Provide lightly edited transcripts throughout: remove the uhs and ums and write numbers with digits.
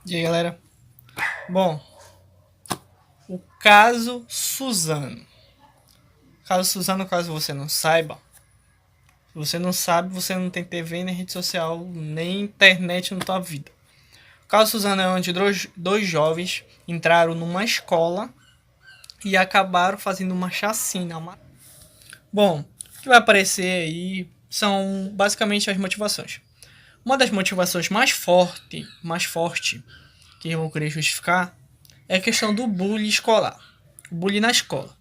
E aí, galera? Bom, o caso Suzano. Caso Suzano, caso você não saiba, se você não sabe, você não tem TV, nem rede social, nem internet na tua vida. O caso Suzano é onde dois jovens entraram numa escola e acabaram fazendo uma chacina. Bom, o que vai aparecer aí são basicamente as motivações. Uma das motivações mais forte que eu vou querer justificar é a questão do bullying escolar. O bullying na escola.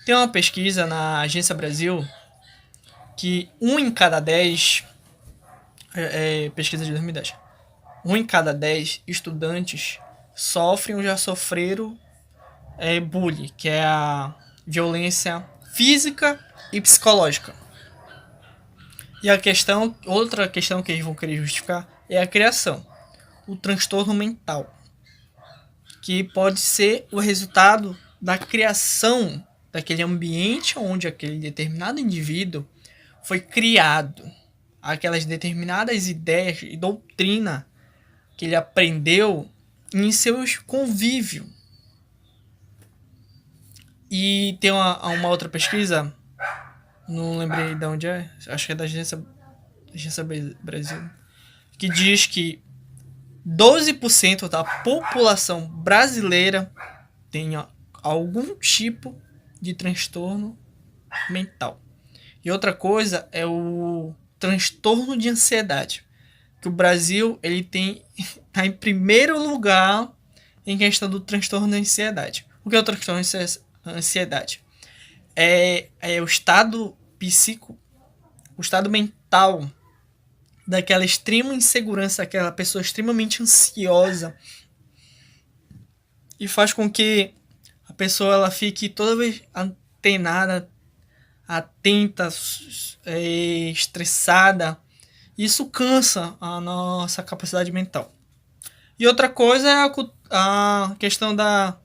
Tem uma pesquisa na Agência Brasil que um em cada 10 pesquisa de 2010, um em cada 10 estudantes sofrem ou já sofreram bullying, que é a violência física e psicológica. E outra questão que eles vão querer justificar é a criação, o transtorno mental, que pode ser o resultado da criação daquele ambiente onde aquele determinado indivíduo foi criado, aquelas determinadas ideias e doutrina que ele aprendeu em seus convívios. E tem uma outra pesquisa, não lembrei de onde é, acho que é da Agência Brasil, que diz que 12% da população brasileira tem algum tipo de transtorno mental. E outra coisa é o transtorno de ansiedade, que o Brasil ele tá em primeiro lugar em questão do transtorno de ansiedade. O que é o transtorno de ansiedade? É o estado psíquico, o estado mental daquela extrema insegurança, aquela pessoa extremamente ansiosa, e faz com que a pessoa ela fique toda vez antenada, atenta, estressada. Isso cansa a nossa capacidade mental. E outra coisa é a questão da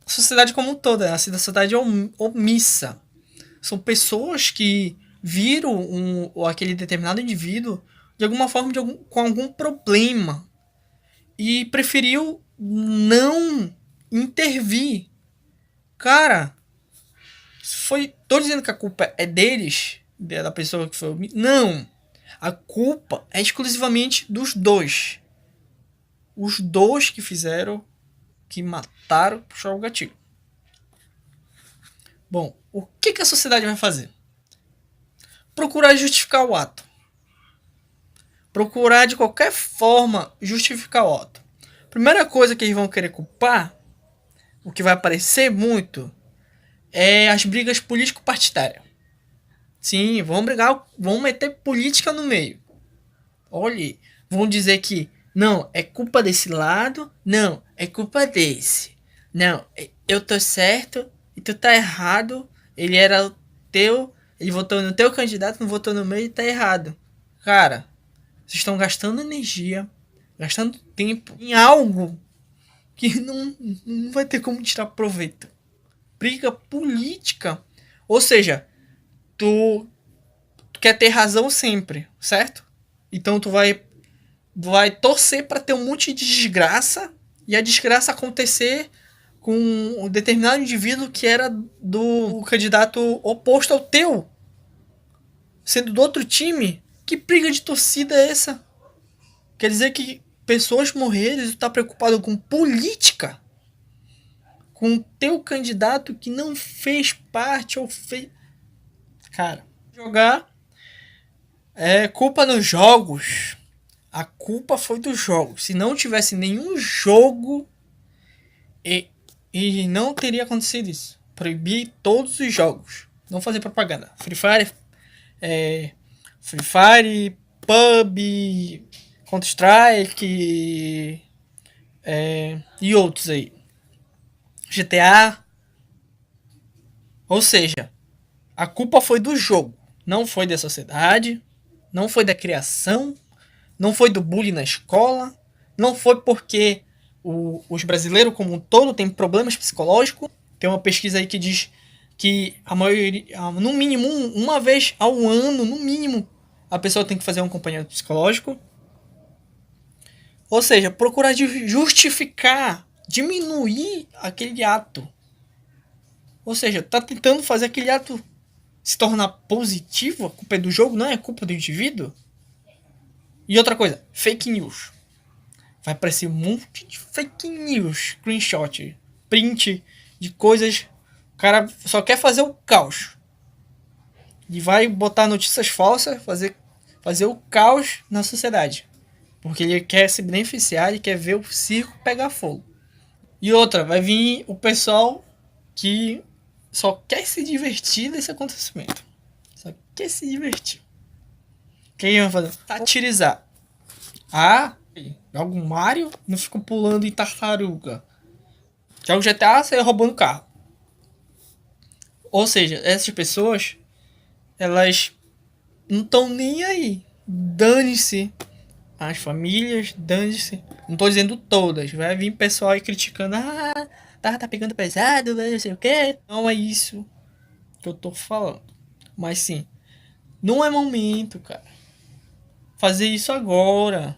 sociedade como um todo, a sociedade omissa. São pessoas que viram aquele determinado indivíduo de alguma forma com algum problema e preferiu não intervir. Cara, tô dizendo que a culpa é deles, da pessoa que foi. Não. A culpa é exclusivamente dos dois. Os dois que fizeram, que mataram, puxaram o gatilho. Bom, o que a sociedade vai fazer? Procurar justificar o ato. Procurar de qualquer forma justificar o ato. Primeira coisa que eles vão querer culpar, o que vai aparecer muito, é as brigas político-partidárias. Sim, vão meter política no meio. Olhe, vão dizer que não, é culpa desse lado, não, é culpa desse. Não, eu tô certo e tu tá errado. Ele era teu, ele votou no teu candidato, não votou no meu e tá errado. Cara, vocês estão gastando energia, gastando tempo em algo que não vai ter como tirar proveito. Briga política. Ou seja, tu quer ter razão sempre, certo? Então tu vai torcer para ter um monte de desgraça e a desgraça acontecer com um determinado indivíduo que era do candidato oposto ao teu, sendo do outro time. Que briga de torcida é essa? Quer dizer que pessoas morreram e tu tá preocupado com política? Com o teu candidato que não fez parte ou fez... Cara, jogar é culpa nos jogos. A culpa foi dos jogos. Se não tivesse nenhum jogo, e não teria acontecido isso. Proibir todos os jogos. Não fazer propaganda. Free Fire, PUB, Counter-Strike e outros aí. GTA. Ou seja, a culpa foi do jogo. Não foi da sociedade. Não foi da criação. Não foi do bullying na escola. Não foi porque os brasileiros como um todo têm problemas psicológicos. Tem uma pesquisa aí que diz que a maioria, no mínimo, uma vez ao ano, no mínimo, a pessoa tem que fazer um acompanhamento psicológico. Ou seja, procurar justificar, diminuir aquele ato. Ou seja, tá tentando fazer aquele ato se tornar positivo. A culpa é do jogo, não é culpa do indivíduo. E outra coisa, fake news. Vai aparecer um monte de fake news, screenshot, print de coisas. O cara só quer fazer o caos. E vai botar notícias falsas, fazer o caos na sociedade. Porque ele quer se beneficiar, ele quer ver o circo pegar fogo. E outra, vai vir o pessoal que só quer se divertir desse acontecimento. Só quer se divertir. Quem vai fazer? Satirizar. Ah, joga um Mario, não fica pulando em tartaruga. Joga o GTA, sai roubando carro. Ou seja, essas pessoas, elas não estão nem aí. Dane-se as famílias, dane-se. Não tô dizendo todas. Vai vir pessoal aí criticando. Ah, tá pegando pesado, não sei o que. Não é isso que eu tô falando. Mas sim, não é momento, cara. Fazer isso agora.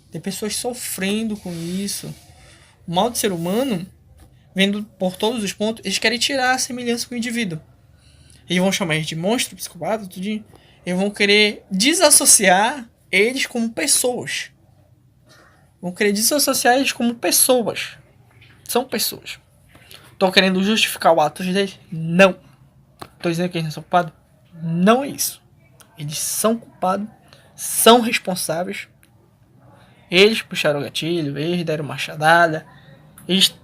Tem pessoas sofrendo com isso. O mal do ser humano, vendo por todos os pontos, eles querem tirar a semelhança com o indivíduo. Eles vão chamar eles de monstro, psicopata, tudinho. Eles vão querer desassociar eles como pessoas. Vão querer desassociar eles como pessoas. São pessoas. Estão querendo justificar o ato deles? Não. Estou dizendo que eles não são culpados? Não é isso. Eles são culpados, são responsáveis. Eles puxaram o gatilho, eles deram machadada. Eles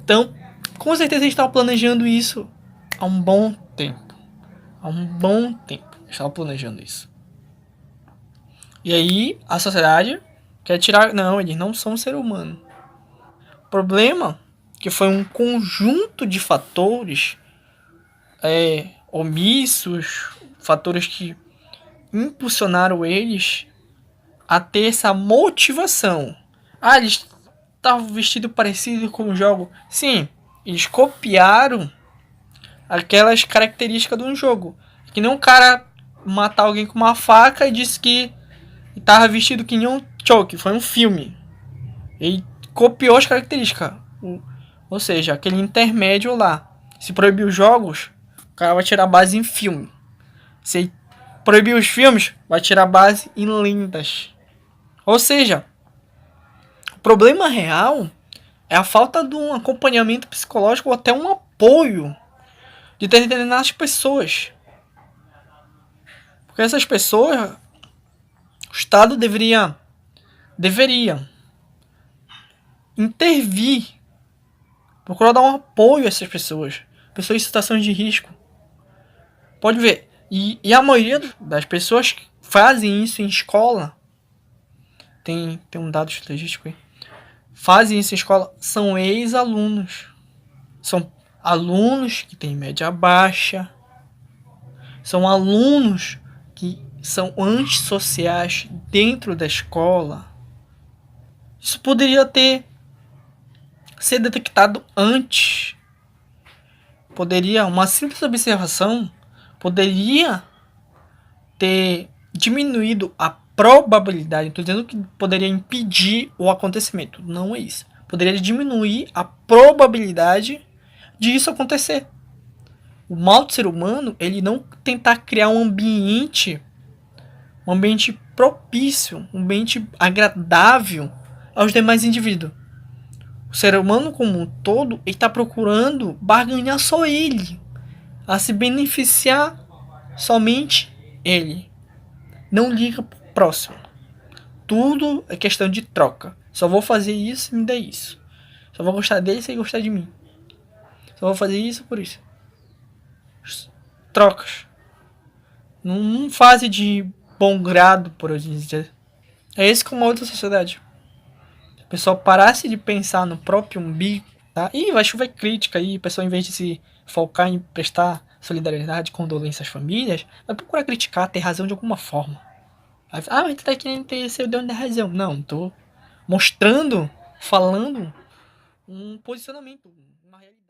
estão... Com certeza eles estavam planejando isso há um bom tempo. Há um bom tempo. Eles estavam planejando isso. E aí, a sociedade quer tirar... Não, eles não são ser humano. O problema é que foi um conjunto de fatores omissos, fatores que impulsionaram eles a ter essa motivação. Ah, eles estavam vestidos parecido com o jogo. Sim, eles copiaram aquelas características de um jogo. Que nem um cara matar alguém com uma faca e disse que estava vestido que nem um Choke. Foi um filme. Ele copiou as características. Ou seja, aquele intermédio lá. Se proibir os jogos, o cara vai tirar base em filme. Se proibir os filmes, vai tirar base em lendas. Ou seja, o problema real é a falta de um acompanhamento psicológico ou até um apoio de determinadas pessoas. Porque essas pessoas, o Estado deveria intervir, procurar dar um apoio a essas pessoas em situações de risco. Pode ver, e a maioria das pessoas que fazem isso em escola, tem um dado estatístico aí, fazem isso em escola, são ex-alunos. São alunos que têm média baixa, são alunos que são antissociais dentro da escola. Isso poderia ser detectado antes. Uma simples observação poderia ter diminuído a probabilidade. Estou dizendo que poderia impedir o acontecimento. Não é isso. Poderia diminuir a probabilidade de isso acontecer. O mal do ser humano, ele não tentar criar um ambiente propício, um ambiente agradável aos demais indivíduos. O ser humano como um todo, ele está procurando barganhar só ele, a se beneficiar somente ele. Não liga pro próximo. Tudo é questão de troca. Só vou fazer isso se me der isso. Só vou gostar dele se ele gostar de mim. Só vou fazer isso por isso. Trocas. Não fase de bom grado, por assim dizer. É esse que é uma outra sociedade. Se o pessoal parasse de pensar no próprio umbigo, tá? Ih, vai chover crítica aí. O pessoal, em vez de se focar em prestar solidariedade, condolência às famílias, vai procurar criticar, ter razão de alguma forma. Mas tu tá querendo ter seu dono da razão. Não, tô mostrando, falando um posicionamento, uma realidade.